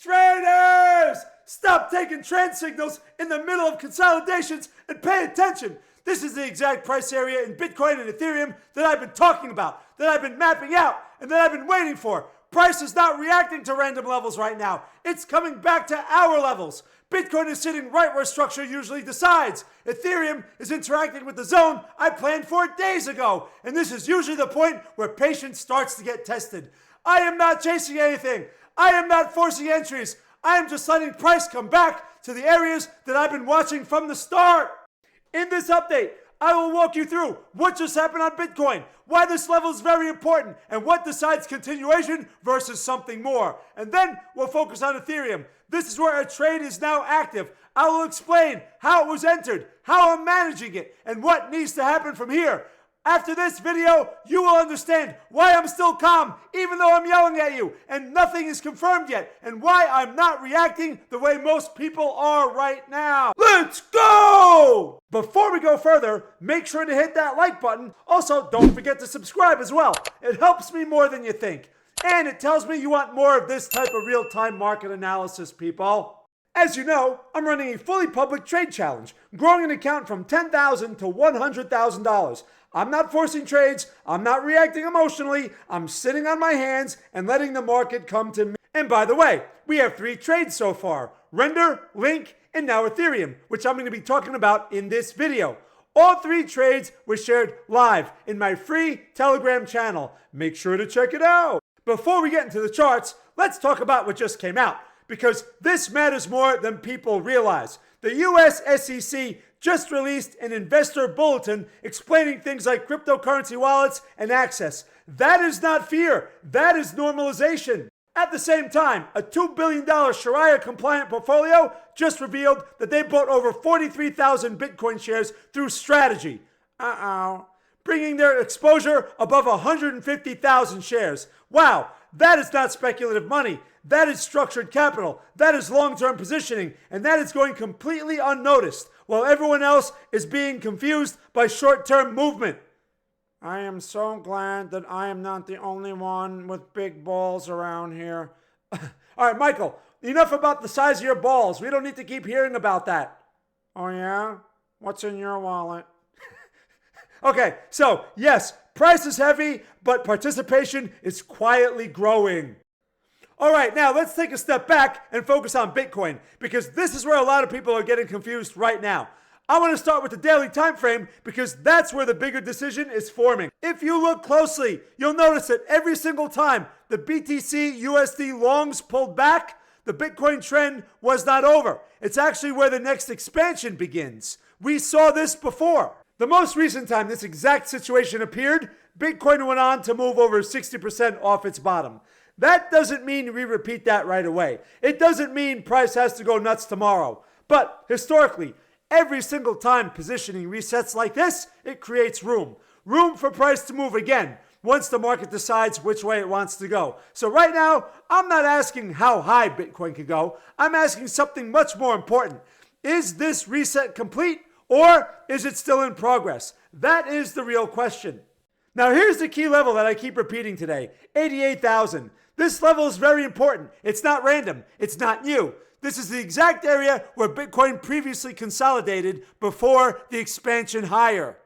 Traders! Stop taking trend signals in the middle of consolidations and pay attention. This is the exact price area in Bitcoin and Ethereum that I've been talking about, that I've been mapping out, and that I've been waiting for. Price is not reacting to random levels right now. It's coming back to our levels. Bitcoin is sitting right where structure usually decides. Ethereum is interacting with the zone I planned for days ago. And this is usually the point where patience starts to get tested. I am not chasing anything. I am not forcing entries. I am just letting price come back to the areas that I've been watching from the start. In this update, I will walk you through what just happened on Bitcoin, why this level is very important, and what decides continuation versus something more. And then we'll focus on Ethereum. This is where a trade is now active. I will explain how it was entered, how I'm managing it, and what needs to happen from here. After this video, you will understand why I'm still calm, even though I'm yelling at you, and nothing is confirmed yet, and why I'm not reacting the way most people are right now. Let's go! Before we go further, make sure to hit that like button. Also, don't forget to subscribe as well. It helps me more than you think. And it tells me you want more of this type of real-time market analysis, people. As you know, I'm running a fully public trade challenge, growing an account from $10,000 to $100,000. I'm not forcing trades, I'm not reacting emotionally, I'm sitting on my hands and letting the market come to me. And by the way, we have 3 trades so far: Render, Link, and now Ethereum, which I'm going to be talking about in this video. All 3 trades were shared live in my free Telegram channel. Make sure to check it out. Before we get into the charts, let's talk about what just came out, because this matters more than people realize. The US SEC just released an investor bulletin explaining things like cryptocurrency wallets and access. That is not fear. That is normalization. At the same time, a $2 billion Sharia-compliant portfolio just revealed that they bought over 43,000 Bitcoin shares through strategy. Bringing their exposure above 150,000 shares. Wow, that is not speculative money. That is structured capital. That is long-term positioning. And that is going completely unnoticed, while everyone else is being confused by short-term movement. I am so glad that I am not the only one with big balls around here. All right, Michael, enough about the size of your balls. We don't need to keep hearing about that. Oh, yeah? What's in your wallet? Okay, so yes, price is heavy, but participation is quietly growing. All right, now let's take a step back and focus on Bitcoin, because this is where a lot of people are getting confused right now. I want to start with the daily time frame because that's where the bigger decision is forming. If you look closely, you'll notice that every single time the BTC USD longs pulled back, the Bitcoin trend was not over. It's actually where the next expansion begins. We saw this before. The most recent time this exact situation appeared, Bitcoin went on to move over 60% off its bottom. That doesn't mean we repeat that right away. It doesn't mean price has to go nuts tomorrow. But historically, every single time positioning resets like this, it creates room. Room for price to move again once the market decides which way it wants to go. So right now, I'm not asking how high Bitcoin could go. I'm asking something much more important. Is this reset complete, or is it still in progress? That is the real question. Now here's the key level that I keep repeating today, 88,000. This level is very important. It's not random. It's not new. This is the exact area where Bitcoin previously consolidated before the expansion higher.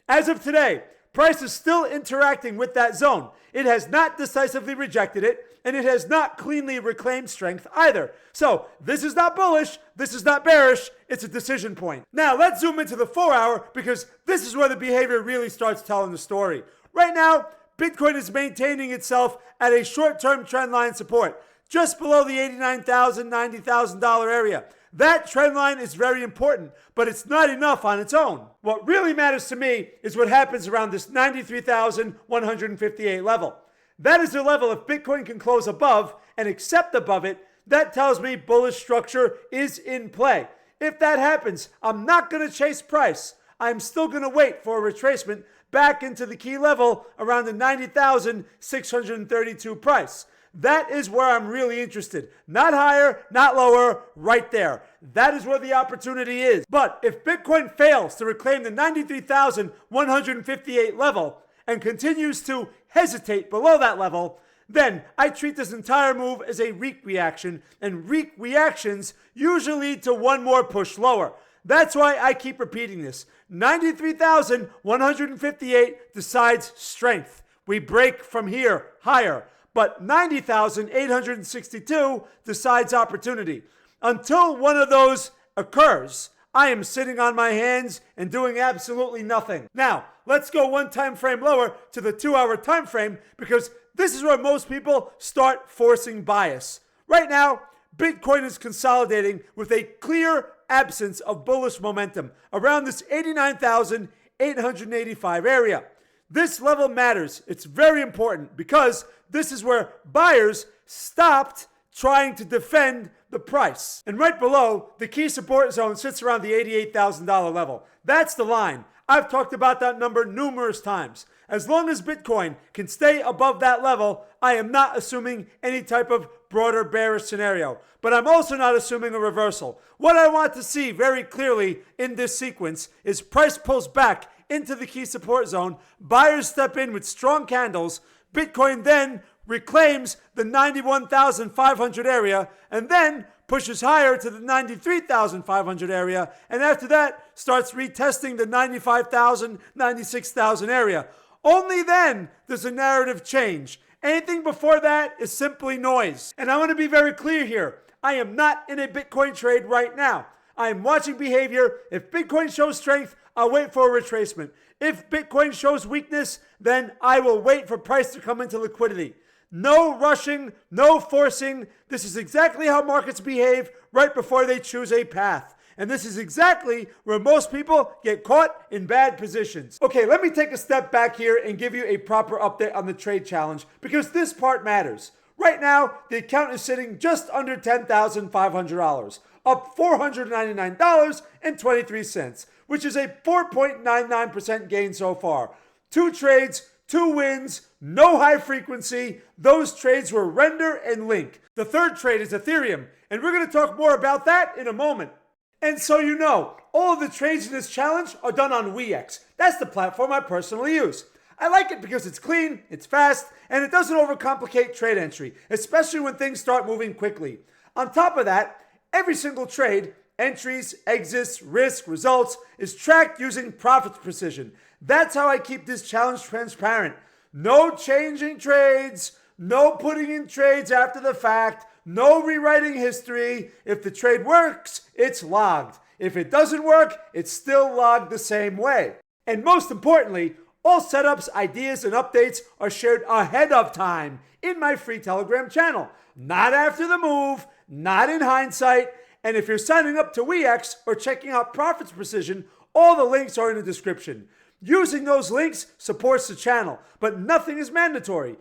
As of today, price is still interacting with that zone. It has not decisively rejected it, and it has not cleanly reclaimed strength either. So this is not bullish, this is not bearish, it's a decision point. Now let's zoom into the 4-hour, because this is where the behavior really starts telling the story. Right now, Bitcoin is maintaining itself at a short-term trendline support, just below the $89,000, $90,000 area. That trend line is very important, but it's not enough on its own. What really matters to me is what happens around this 93,158 level. That is the level if Bitcoin can close above and accept above it, that tells me bullish structure is in play. If that happens, I'm not going to chase price. I'm still going to wait for a retracement back into the key level around the 90,632 price. That is where I'm really interested. Not higher, not lower, right there. That is where the opportunity is. But if Bitcoin fails to reclaim the 93,158 level and continues to hesitate below that level, then I treat this entire move as a weak reaction, and weak reactions usually lead to one more push lower. That's why I keep repeating this. 93,158 decides strength. We break from here higher. But 90,862 decides opportunity. Until one of those occurs, I am sitting on my hands and doing absolutely nothing. Now, let's go one time frame lower to the 2-hour time frame, because this is where most people start forcing bias. Right now, Bitcoin is consolidating with a clear absence of bullish momentum around this 89,885 area. This level matters. It's very important because this is where buyers stopped trying to defend the price. And right below, the key support zone sits around the $88,000 level. That's the line. I've talked about that number numerous times. As long as Bitcoin can stay above that level, I am not assuming any type of broader bearish scenario. But I'm also not assuming a reversal. What I want to see very clearly in this sequence is price pulls back into the key support zone, buyers step in with strong candles, Bitcoin then reclaims the 91,500 area, and then pushes higher to the 93,500 area, and after that starts retesting the 95,000, 96,000 area. Only then does the narrative change. Anything before that is simply noise. And I want to be very clear here. I am not in a Bitcoin trade right now. I am watching behavior. If Bitcoin shows strength, I'll wait for a retracement. If Bitcoin shows weakness, then I will wait for price to come into liquidity. No rushing, no forcing. This is exactly how markets behave right before they choose a path. And this is exactly where most people get caught in bad positions. Okay, let me take a step back here and give you a proper update on the trade challenge, because this part matters. Right now, the account is sitting just under $10,500, up $499.23, which is a 4.99% gain so far. 2 trades, 2 wins, no high frequency. Those trades were Render and Link. The third trade is Ethereum, and we're going to talk more about that in a moment. And so you know, all of the trades in this challenge are done on WeX. That's the platform I personally use. I like it because it's clean, it's fast, and it doesn't overcomplicate trade entry, especially when things start moving quickly. On top of that, every single trade, entries, exits, risk, results, is tracked using profit precision. That's how I keep this challenge transparent. No changing trades, no putting in trades after the fact, no rewriting history. If the trade works, it's logged. If it doesn't work, it's still logged the same way. And most importantly, all setups, ideas, and updates are shared ahead of time in my free Telegram channel. Not after the move, not in hindsight. And if you're signing up to WeX or checking out Profits Precision, all the links are in the description. Using those links supports the channel, but nothing is mandatory.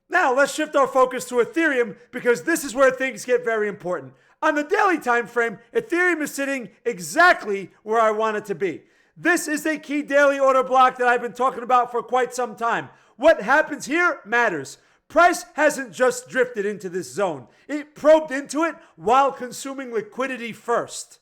Now let's shift our focus to Ethereum, because this is where things get very important. On the daily time frame, Ethereum is sitting exactly where I want it to be. This is a key daily order block that I've been talking about for quite some time. What happens here matters. Price hasn't just drifted into this zone. It probed into it while consuming liquidity first.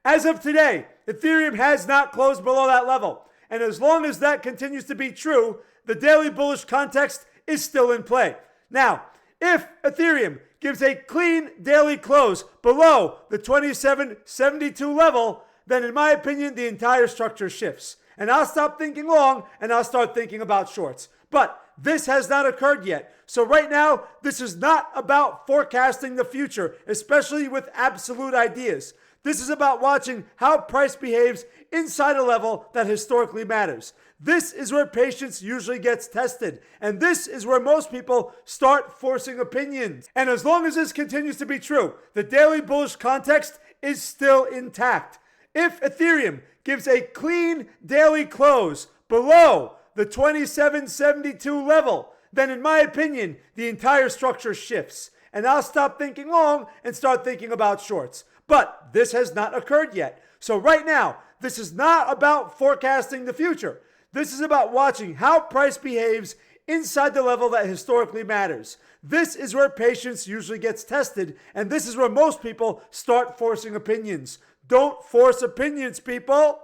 As of today, Ethereum has not closed below that level. And as long as that continues to be true, the daily bullish context is still in play. Now, if Ethereum gives a clean daily close below the 2772 level, then in my opinion, the entire structure shifts. And I'll stop thinking long and I'll start thinking about shorts. But this has not occurred yet. So right now, this is not about forecasting the future, especially with absolute ideas. This is about watching how price behaves inside a level that historically matters. This is where patience usually gets tested. And this is where most people start forcing opinions. And as long as this continues to be true, the daily bullish context is still intact. If Ethereum gives a clean daily close below the 2772 level, then in my opinion, the entire structure shifts. And I'll stop thinking long and start thinking about shorts. But this has not occurred yet. So right now, this is not about forecasting the future. This is about watching how price behaves inside the level that historically matters. This is where patience usually gets tested, and this is where most people start forcing opinions. Don't force opinions, people.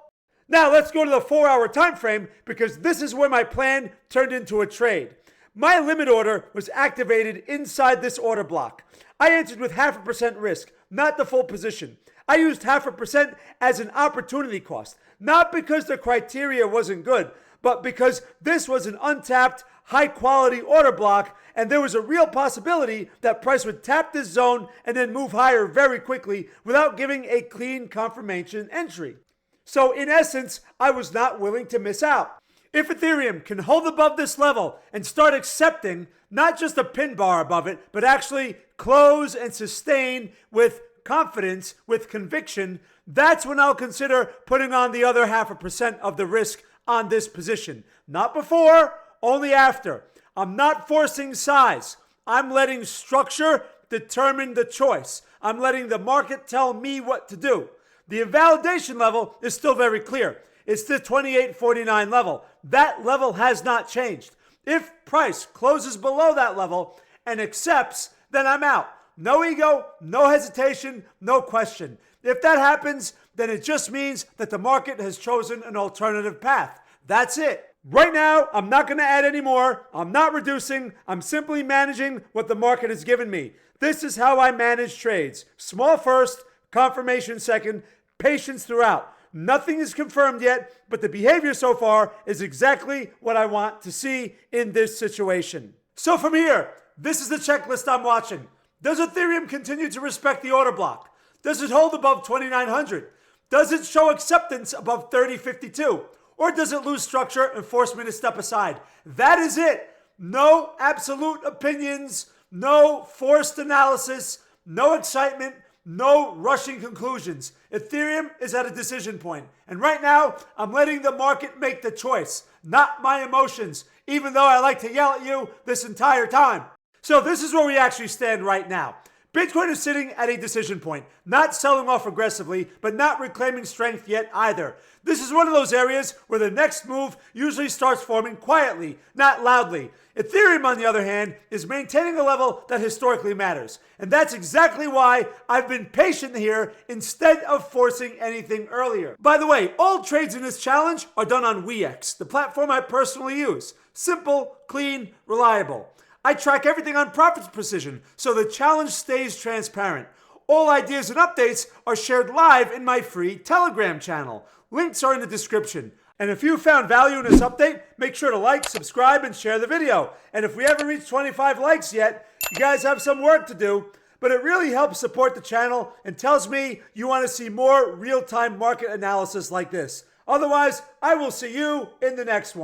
Now let's go to the 4-hour time frame because this is where my plan turned into a trade. My limit order was activated inside this order block. I entered with 0.5% risk, not the full position. I used 0.5% as an opportunity cost, not because the criteria wasn't good, but because this was an untapped, high-quality order block, and there was a real possibility that price would tap this zone and then move higher very quickly without giving a clean confirmation entry. So in essence, I was not willing to miss out. If Ethereum can hold above this level and start accepting not just a pin bar above it, but actually close and sustain with confidence, with conviction, that's when I'll consider putting on the other 0.5% of the risk on this position. Not before, only after. I'm not forcing size. I'm letting structure determine the choice. I'm letting the market tell me what to do. The invalidation level is still very clear. It's the 28.49 level. That level has not changed. If price closes below that level and accepts, then I'm out. No ego, no hesitation, no question. If that happens, then it just means that the market has chosen an alternative path. That's it. Right now, I'm not going to add any more. I'm not reducing. I'm simply managing what the market has given me. This is how I manage trades. Small first, confirmation second, patience throughout. Nothing is confirmed yet, but the behavior so far is exactly what I want to see in this situation. So from here, this is the checklist I'm watching. Does Ethereum continue to respect the order block? Does it hold above 2,900? Does it show acceptance above 3052? Or does it lose structure and force me to step aside? That is it. No absolute opinions, no forced analysis, no excitement, no rushing conclusions. Ethereum is at a decision point. And right now, I'm letting the market make the choice, not my emotions, even though I like to yell at you this entire time. So this is where we actually stand right now. Bitcoin is sitting at a decision point, not selling off aggressively, but not reclaiming strength yet either. This is one of those areas where the next move usually starts forming quietly, not loudly. Ethereum, on the other hand, is maintaining a level that historically matters. And that's exactly why I've been patient here instead of forcing anything earlier. By the way, all trades in this challenge are done on Wex, the platform I personally use. Simple, clean, reliable. I track everything on Profits Precision, so the challenge stays transparent. All ideas and updates are shared live in my free Telegram channel. Links are in the description. And if you found value in this update, make sure to like, subscribe, and share the video. And if we haven't reached 25 likes yet, you guys have some work to do. But it really helps support the channel and tells me you want to see more real-time market analysis like this. Otherwise, I will see you in the next one.